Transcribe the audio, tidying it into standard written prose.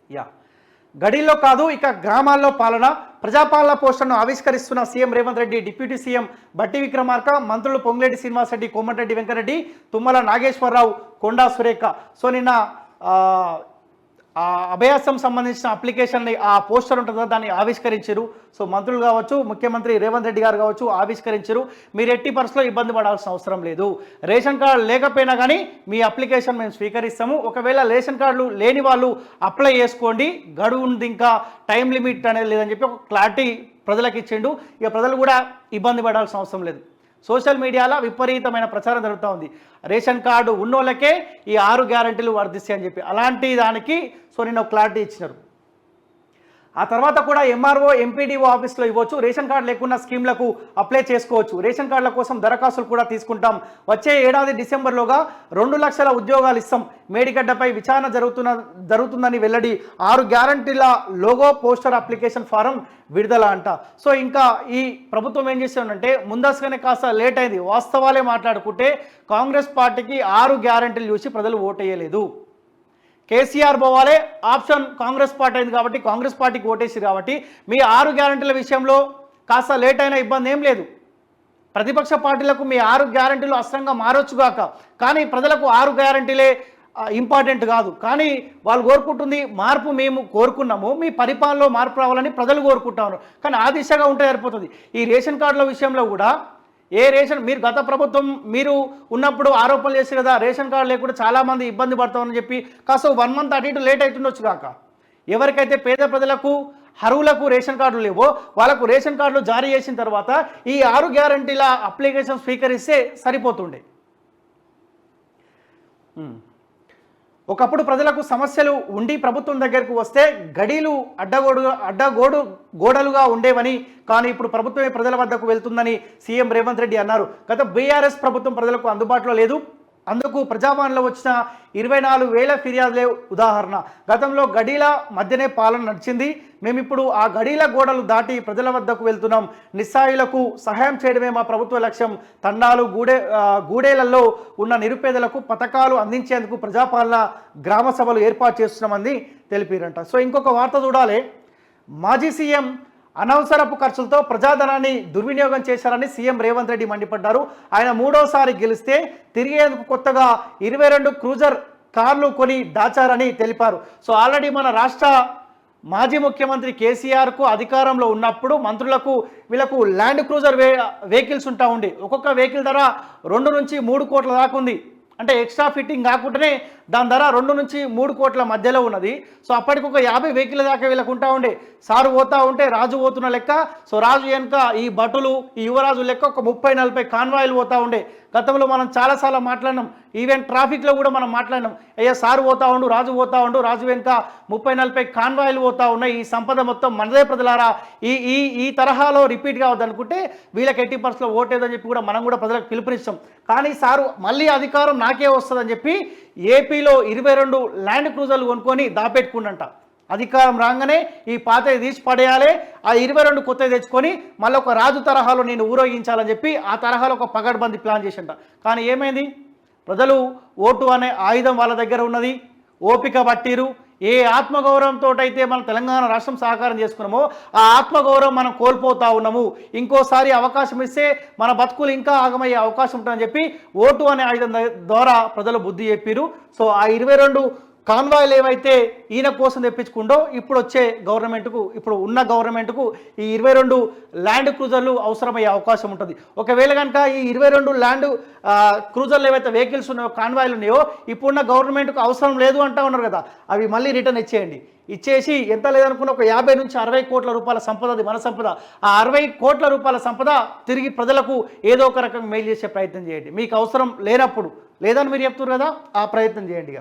Yeah గడిలో కాదు ఇక గ్రామాల్లో పాలన ప్రజాపాలన పోస్టర్ను ఆవిష్కరిస్తున్న CM Revanth Reddy, deputy CM బట్టి విక్రమార్క, మంత్రులు పొంగులేటి శ్రీనివాసరెడ్డి, కోమటిరెడ్డి వెంకటరెడ్డి, తుమ్మల నాగేశ్వరరావు, కొండా సురేఖ. సో నిన్న అభయాసం సంబంధించిన అప్లికేషన్ని ఆ పోస్టర్ ఉంటుందో దాన్ని ఆవిష్కరించారు. సో మంత్రులు కావచ్చు, ముఖ్యమంత్రి రేవంత్ రెడ్డి గారు కావచ్చు ఆవిష్కరించారు. మీరు ఎట్టి పరిస్థితుల్లో ఇబ్బంది పడాల్సిన అవసరం లేదు. రేషన్ కార్డు లేకపోయినా కానీ మీ అప్లికేషన్ మేము స్వీకరిస్తాము. ఒకవేళ రేషన్ కార్డులు లేని వాళ్ళు అప్లై చేసుకోండి, గడువు ఉంది, ఇంకా టైం లిమిట్ అనేది లేదని చెప్పి ఒక క్లారిటీ ప్రజలకు ఇచ్చిండు. ఇక ప్రజలు కూడా ఇబ్బంది పడాల్సిన అవసరం లేదు. సోషల్ మీడియాలో విపరీతమైన ప్రచారం జరుగుతూ ఉంది. రేషన్ కార్డు ఉన్నోళ్ళకే ఈ 6 గ్యారెంటీలు వర్తిస్తాయి అని చెప్పి. అలాంటి దానికి సో నిన్న క్లారిటీ ఇచ్చినారు. ఆ తర్వాత కూడా ఎంఆర్ఓ, ఎంపీడీఓ ఆఫీస్లో ఇవ్వచ్చు. రేషన్ కార్డు లేకున్న స్కీమ్లకు అప్లై చేసుకోవచ్చు. రేషన్ కార్డుల కోసం దరఖాస్తులు కూడా తీసుకుంటాం. వచ్చే ఏడాది డిసెంబర్లోగా 2 లక్షల ఉద్యోగాలు ఇస్తాం. మేడిగడ్డపై విచారణ జరుగుతుందని వెల్లడి. 6 గ్యారంటీల లోగో, పోస్టర్, అప్లికేషన్ ఫారం విడుదల అంట. సో ఇంకా ఈ ప్రభుత్వం ఏం చేస్తుందంటే ముందస్తుగానే కాస్త లేట్ అయింది. వాస్తవాలే మాట్లాడుకుంటే కాంగ్రెస్ పార్టీకి 6 గ్యారంటీలు చూసి ప్రజలు ఓటేయలేదు. కేసీఆర్ పోవాలే ఆప్షన్ కాంగ్రెస్ పార్టీ అయింది కాబట్టి కాంగ్రెస్ పార్టీకి ఓటేసారు కాబట్టి మీ 6 గ్యారంటీల విషయంలో కాస్త లేట్ అయినా ఇబ్బంది ఏం లేదు. ప్రతిపక్ష పార్టీలకు మీ 6 గ్యారంటీలు అస్త్రంగా మారొచ్చుగాక, కానీ ప్రజలకు 6 గ్యారంటీలే ఇంపార్టెంట్ కాదు. కానీ వాళ్ళు కోరుకుంటుంది మార్పు. మేము కోరుకున్నాము, మీ పరిపాలనలో మార్పు రావాలని ప్రజలు కోరుకుంటారు. కానీ ఆ దిశగా ఉంటే సరిపోతుంది. ఈ రేషన్ కార్డుల విషయంలో కూడా మీరు గత ప్రభుత్వం మీరు ఉన్నప్పుడు ఆరోపణలు చేసి కదా రేషన్ కార్డు లేకుండా చాలామంది ఇబ్బంది పడతామని చెప్పి కాస్త 1 మంత్ అటు ఇటు లేట్ అవుతుండొచ్చు కాక. ఎవరికైతే పేద ప్రజలకు అర్హులకు రేషన్ కార్డులు లేవో వాళ్ళకు రేషన్ కార్డులు జారీ చేసిన తర్వాత ఈ 6 గ్యారంటీల అప్లికేషన్ స్వీకరిస్తే సరిపోతుండే. ఒకప్పుడు ప్రజలకు సమస్యలు ఉండి ప్రభుత్వం దగ్గరకు వస్తే గడీలు గోడలుగా ఉండేవని, కానీ ఇప్పుడు ప్రభుత్వమే ప్రజల వద్దకు వెళ్తుందని సీఎం రేవంత్ రెడ్డి అన్నారు. గత బీఆర్ఎస్ ప్రభుత్వం ప్రజలకు అందుబాటులో లేదు. అందుకు ప్రజాపాలనలో వచ్చిన 24,000 ఫిర్యాదులే ఉదాహరణ. గతంలో గడీల మధ్యనే పాలన నడిచింది. మేమిప్పుడు ఆ గడీల గోడలు దాటి ప్రజల వద్దకు వెళ్తున్నాం. నిస్సాయులకు సహాయం చేయడమే మా ప్రభుత్వ లక్ష్యం. తండాలు, గూడేలలో ఉన్న నిరుపేదలకు పథకాలు అందించేందుకు ప్రజాపాలన గ్రామ సభలు ఏర్పాటు చేస్తున్నామని తెలిపారంట. సో ఇంకొక వార్త చూడాలి. మాజీ సీఎం అనవసరపు ఖర్చులతో ప్రజాధనాన్ని దుర్వినియోగం చేశారని సీఎం రేవంత్ రెడ్డి మండిపడ్డారు. ఆయన 3వసారి గెలిస్తే తిరిగేందుకు కొత్తగా 22 క్రూజర్ కార్లు కొని దాచారని తెలిపారు. సో ఆల్రెడీ మన రాష్ట్ర మాజీ ముఖ్యమంత్రి కేసీఆర్కు అధికారంలో ఉన్నప్పుడు మంత్రులకు వీళ్ళకు ల్యాండ్ క్రూజర్ వెహికల్స్ ఉంటా ఉండి ఒక్కొక్క వెహికల్ ధర 2 నుంచి 3 కోట్ల దాకా ఉంది. అంటే ఎక్స్ట్రా ఫిట్టింగ్ కాకుండానే దాని ధర 2 నుంచి 3 కోట్ల మధ్యలో ఉన్నది. సో అప్పటికి ఒక 50 వెహికల్ దాకా వీళ్ళకు ఉంటా ఉండే. సారు పోతా ఉంటే రాజు పోతున్న లెక్క. సో రాజు వెనుక ఈ భటులు, ఈ యువరాజు లెక్క ఒక 30-40 కాన్వాయిలు పోతా ఉండే. గతంలో మనం చాలాసార్లు మాట్లాడినాం. ఈవెన్ ట్రాఫిక్లో కూడా మనం మాట్లాడినాం. అయ్యా సారు పోతా ఉండు, రాజు పోతా ఉండు, రాజు వెనుక 30-40 కాన్వాయిలు పోతా ఉన్నాయి. ఈ సంపద మొత్తం మనదే ప్రజలారా. ఈ తరహాలో రిపీట్ కావద్దనుకుంటే వీళ్ళకి ఎట్టి పరిస్థితుల్లో ఓటేదని చెప్పి కూడా మనం కూడా ప్రజలకు పిలుపునిస్తాం. కానీ సారు మళ్ళీ అధికారం నాకే వస్తుందని చెప్పి ఏపీలో 22 ల్యాండ్ క్రూజర్లు కొనుక్కొని దాపెట్టుకుండంట. అధికారం రాగానే ఈ పాతవి తీసి పడేయాలి, ఆ 22 కొత్తవి తెచ్చుకొని మళ్ళీ ఒక రాజు తరహాలో నేను ఊరేగించాలని చెప్పి ఆ తరహాలో ఒక పగడ్బందీ ప్లాన్ చేసింట. కానీ ఏమైంది? ప్రజలు ఓటు అనే ఆయుధం వాళ్ళ దగ్గర ఉన్నది, ఓపిక పట్టిరు. ఏ ఆత్మగౌరవంతో అయితే మనం తెలంగాణ రాష్ట్రం సహకారం చేసుకున్నామో ఆ ఆత్మగౌరవం మనం కోల్పోతా ఉన్నాము. ఇంకోసారి అవకాశం ఇస్తే మన బతుకులు ఇంకా ఆగమయ్యే అవకాశం ఉంటుందని చెప్పి ఓటు అనే ఆయుధం ద్వారా ప్రజలు బుద్ధి చెప్పిరు. సో ఆ 22 కాన్వాయిలు ఏవైతే ఈయన కోసం తెప్పించుకుంటో ఇప్పుడు వచ్చే గవర్నమెంట్కు, ఇప్పుడు ఉన్న గవర్నమెంట్కు ఈ 22 ల్యాండ్ క్రూజర్లు అవసరమయ్యే అవకాశం ఉంటుంది. ఒకవేళ కనుక ఈ 22 ల్యాండ్ క్రూజర్లు ఏవైతే వెహికల్స్ ఉన్నాయో, కాన్వాయిలు ఉన్నాయో ఇప్పుడున్న గవర్నమెంట్కు అవసరం లేదు అంటా ఉన్నారు కదా, అవి మళ్ళీ రిటర్న్ ఇచ్చేయండి. ఇచ్చేసి ఎంత లేదనుకున్న ఒక 50 నుంచి 60 కోట్ల రూపాయల సంపద, అది మన సంపద. ఆ 60 కోట్ల రూపాయల సంపద తిరిగి ప్రజలకు ఏదో ఒక రకంగా మెయిల్ చేసే ప్రయత్నం చేయండి. మీకు అవసరం లేనప్పుడు, లేదని మీరు చెప్తున్నారు కదా, ఆ ప్రయత్నం చేయండి.